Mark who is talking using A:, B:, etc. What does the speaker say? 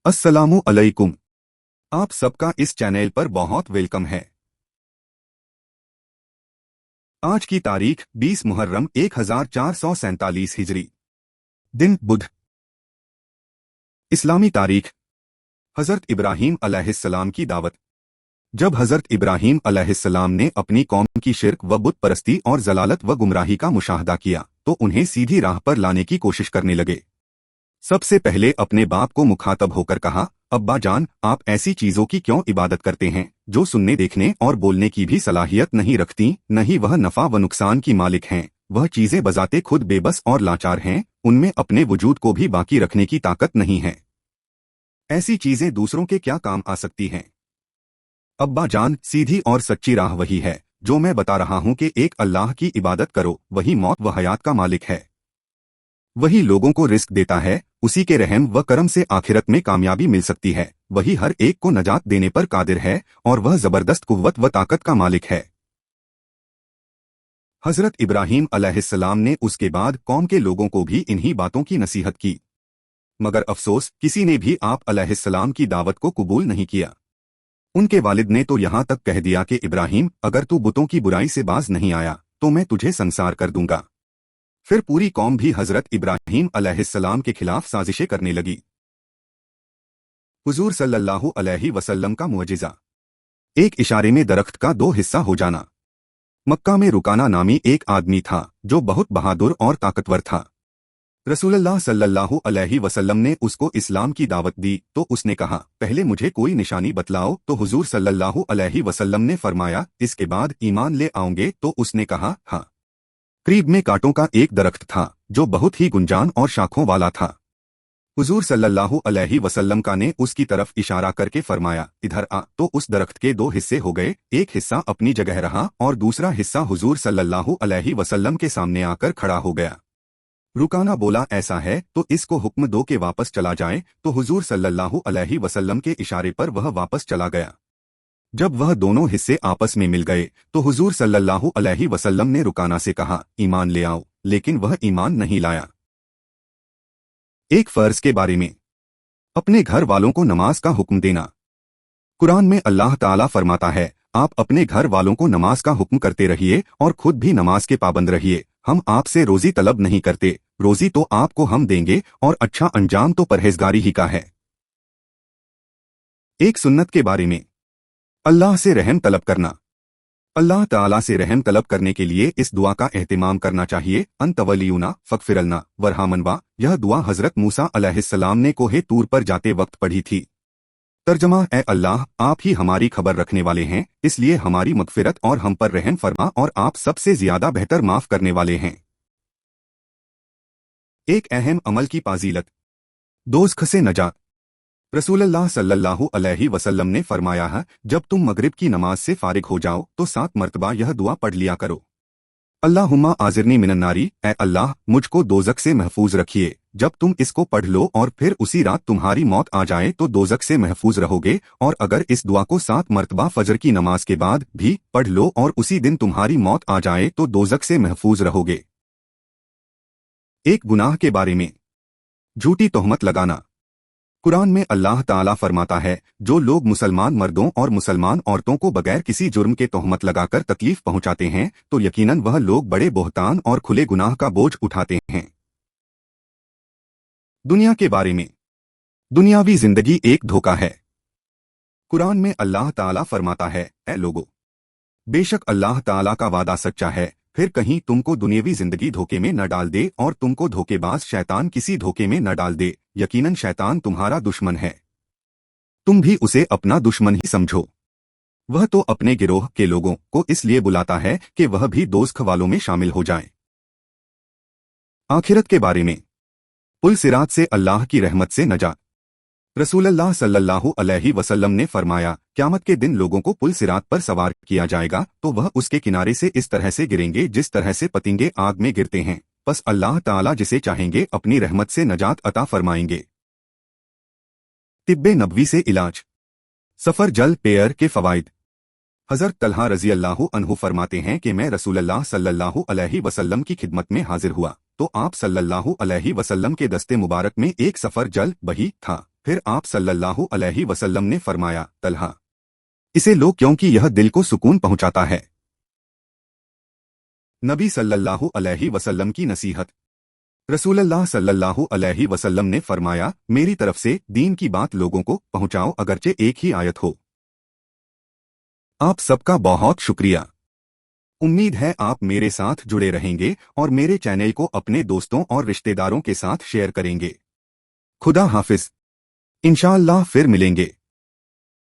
A: अस्सलामु अलैकुम। आप सबका इस चैनल पर बहुत वेलकम है। आज की तारीख 20 मुहर्रम 1447 हिजरी, दिन बुध। इस्लामी तारीख। हजरत इब्राहीम अलैहिस्सलाम की दावत। जब हजरत इब्राहीम अलैहिस्सलाम ने अपनी कौम की शिर्क व बुत परस्ती और जलालत व गुमराही का मुशाहदा किया तो उन्हें सीधी राह पर लाने की कोशिश करने लगे। सबसे पहले अपने बाप को मुखातब होकर कहा, अब्बा जान, आप ऐसी चीजों की क्यों इबादत करते हैं जो सुनने देखने और बोलने की भी सलाहियत नहीं रखती, न ही वह नफा व नुकसान की मालिक हैं। वह चीजें बजाते खुद बेबस और लाचार हैं, उनमें अपने वजूद को भी बाकी रखने की ताकत नहीं है। ऐसी चीजें दूसरों के क्या काम आ सकती हैं? अब्बा जान, सीधी और सच्ची राह वही है जो मैं बता रहा हूँ कि एक अल्लाह की इबादत करो, वही मौत व हयात का मालिक है। वही लोगों को रिस्क देता है, उसी के रहम व करम से आखिरत में कामयाबी मिल सकती है। वही हर एक को नजात देने पर कादिर है और वह जबरदस्त कुव्वत व ताकत का मालिक है। हजरत इब्राहीम अलैहिस्सलाम ने उसके बाद कौम के लोगों को भी इन्हीं बातों की नसीहत की, मगर अफसोस किसी ने भी आप अलैहिस्सलाम की दावत को कबूल नहीं किया। उनके वालिद ने तो यहाँ तक कह दिया कि इब्राहीम, अगर तू बुतों की बुराई से बाज नहीं आया तो मैं तुझे संसार कर दूंगा। फिर पूरी कौम भी हजरत इब्राहीम अलैहिस्सलाम के खिलाफ साजिशें करने लगी। हुजूर सल्लल्लाहु अलैहि वसल्लम का मुअजिजा। एक इशारे में दरख्त का दो हिस्सा हो जाना। मक्का में रुकाना नामी एक आदमी था जो बहुत बहादुर और ताकतवर था। रसूलुल्लाह सल्लल्लाहु अलैहि वसल्लम ने उसको इस्लाम की दावत दी तो उसने कहा, पहले मुझे कोई निशानी बतलाओ। तो हुजूर सल्लल्लाहु अलैहि वसल्लम ने फरमाया, इसके बाद ईमान ले आओगे? तो उसने कहा, हाँ। करीब में कांटों का एक दरख्त था जो बहुत ही गुंजान और शाखों वाला था। हुजूर सल्लल्लाहु अलैहि वसल्लम का ने उसकी तरफ इशारा करके फरमाया, इधर आ। तो उस दरख्त के दो हिस्से हो गए, एक हिस्सा अपनी जगह रहा और दूसरा हिस्सा हुजूर सल्लल्लाहु अलैहि वसल्लम के सामने आकर खड़ा हो गया। रुकाना बोला, ऐसा है तो इसको हुक्म दो कि वापस चला जाए। तो हुजूर सल्लल्लाहु अलैहि वसल्लम के इशारे पर वह वापस चला गया। जब वह दोनों हिस्से आपस में मिल गए तो हुजूर सल्लल्लाहु अलैहि वसल्लम ने रुकाना से कहा, ईमान ले आओ, लेकिन वह ईमान नहीं लाया। एक फर्ज के बारे में। अपने घर वालों को नमाज का हुक्म देना। कुरान में अल्लाह ताला फरमाता है, आप अपने घर वालों को नमाज का हुक्म करते रहिए और खुद भी नमाज के पाबंद रहिए। हम आपसे रोजी तलब नहीं करते, रोजी तो आपको हम देंगे और अच्छा अंजाम तो परहेजगारी ही का है। एक सुन्नत के बारे में। अल्लाह से रहम तलब करना। अल्लाह ताला से रहम तलब करने के लिए इस दुआ का एहतिमाम करना चाहिए, अंत वलियूना फगफिरलना वरहामनवा। यह दुआ हजरत मूसा अलैहिस्सलाम ने कोहे तूर पर जाते वक्त पढ़ी थी। तर्जमा, ए अल्लाह, आप ही हमारी खबर रखने वाले हैं, इसलिए हमारी मगफिरत और हम पर रहम फरमा और आप सबसे ज्यादा बेहतर माफ करने वाले हैं। एक अहम अमल की फाजीलत। दोज़ख से नजात। रसूलुल्लाह सल्लल्लाहु अलैहि वसल्लम ने फरमाया है, जब तुम मगरिब की नमाज से फारिग हो जाओ तो 7 मरतबा यह दुआ पढ़ लिया करो। अल्लाहुम्मा आज़िरनी मिनन्नारी, ए अल्लाह, मुझको दोज़ख से महफूज रखिए। जब तुम इसको पढ़ लो और फिर उसी रात तुम्हारी मौत आ जाए तो दोज़ख से महफूज रहोगे। और अगर इस दुआ को 7 मरतबा फजर की नमाज के बाद भी पढ़ लो और उसी दिन तुम्हारी मौत आ जाए तो दोज़ख से महफूज रहोगे। एक गुनाह के बारे में। झूठी तोहमत लगाना। कुरान में अल्लाह ताला फरमाता है, जो लोग मुसलमान मर्दों और मुसलमान औरतों को बगैर किसी जुर्म के तोहमत लगाकर तकलीफ पहुंचाते हैं तो यकीनन वह लोग बड़े बोहतान और खुले गुनाह का बोझ उठाते हैं। दुनिया के बारे में। दुनियावी जिंदगी एक धोखा है। कुरान में अल्लाह ताला फरमाता है, ए लोगो, बेशक अल्लाह ताला का वादा सच्चा है, फिर कहीं तुमको दुनियावी जिंदगी धोखे में न डाल दे और तुमको धोखेबाज शैतान किसी धोखे में न डाल दे। यकीनन शैतान तुम्हारा दुश्मन है, तुम भी उसे अपना दुश्मन ही समझो। वह तो अपने गिरोह के लोगों को इसलिए बुलाता है कि वह भी दोज़ख वालों में शामिल हो जाएं। आखिरत के बारे में। पुल सिरात से अल्लाह की रहमत से नजात। रसूलुल्लाह सल्लल्लाहु अलैहि वसल्लम ने फरमाया, क़यामत के दिन लोगों को पुल सिरात पर सवार किया जाएगा तो वह उसके किनारे से इस तरह से गिरेंगे जिस तरह से पतिंगे आग में गिरते हैं। बस अल्लाह ताला जिसे चाहेंगे अपनी रहमत से नजात अता फरमाएंगे। तिब्बे नबवी से इलाज। सफर जल पेयर के फवाइद। हज़रत तलहा रज़ी अल्लाहु अन्हु फरमाते हैं कि मैं रसूलुल्लाह सल्लल्लाहु अलैहि वसल्लम की खिदमत में हाजिर हुआ तो आप सल्लल्लाहु अलैहि वसल्लम के दस्ते मुबारक में एक सफर जल बही था। پھر آپ صلی اللہ علیہ وسلم نے فرمایا، طلحہ اسے لو کیونکہ یہ دل کو سکون پہنچاتا ہے۔ نبی صلی اللہ علیہ وسلم کی نصیحت۔ رسول اللہ صلی اللہ علیہ وسلم نے فرمایا، میری طرف سے دین کی بات لوگوں کو پہنچاؤ اگرچہ ایک ہی آیت ہو۔ آپ سب کا بہت شکریہ۔ امید ہے آپ میرے ساتھ جڑے رہیں گے اور میرے چینل کو اپنے دوستوں اور رشتہ داروں کے ساتھ شیئر کریں گے۔ خدا حافظ۔ انشاءاللہ پھر ملیں گے۔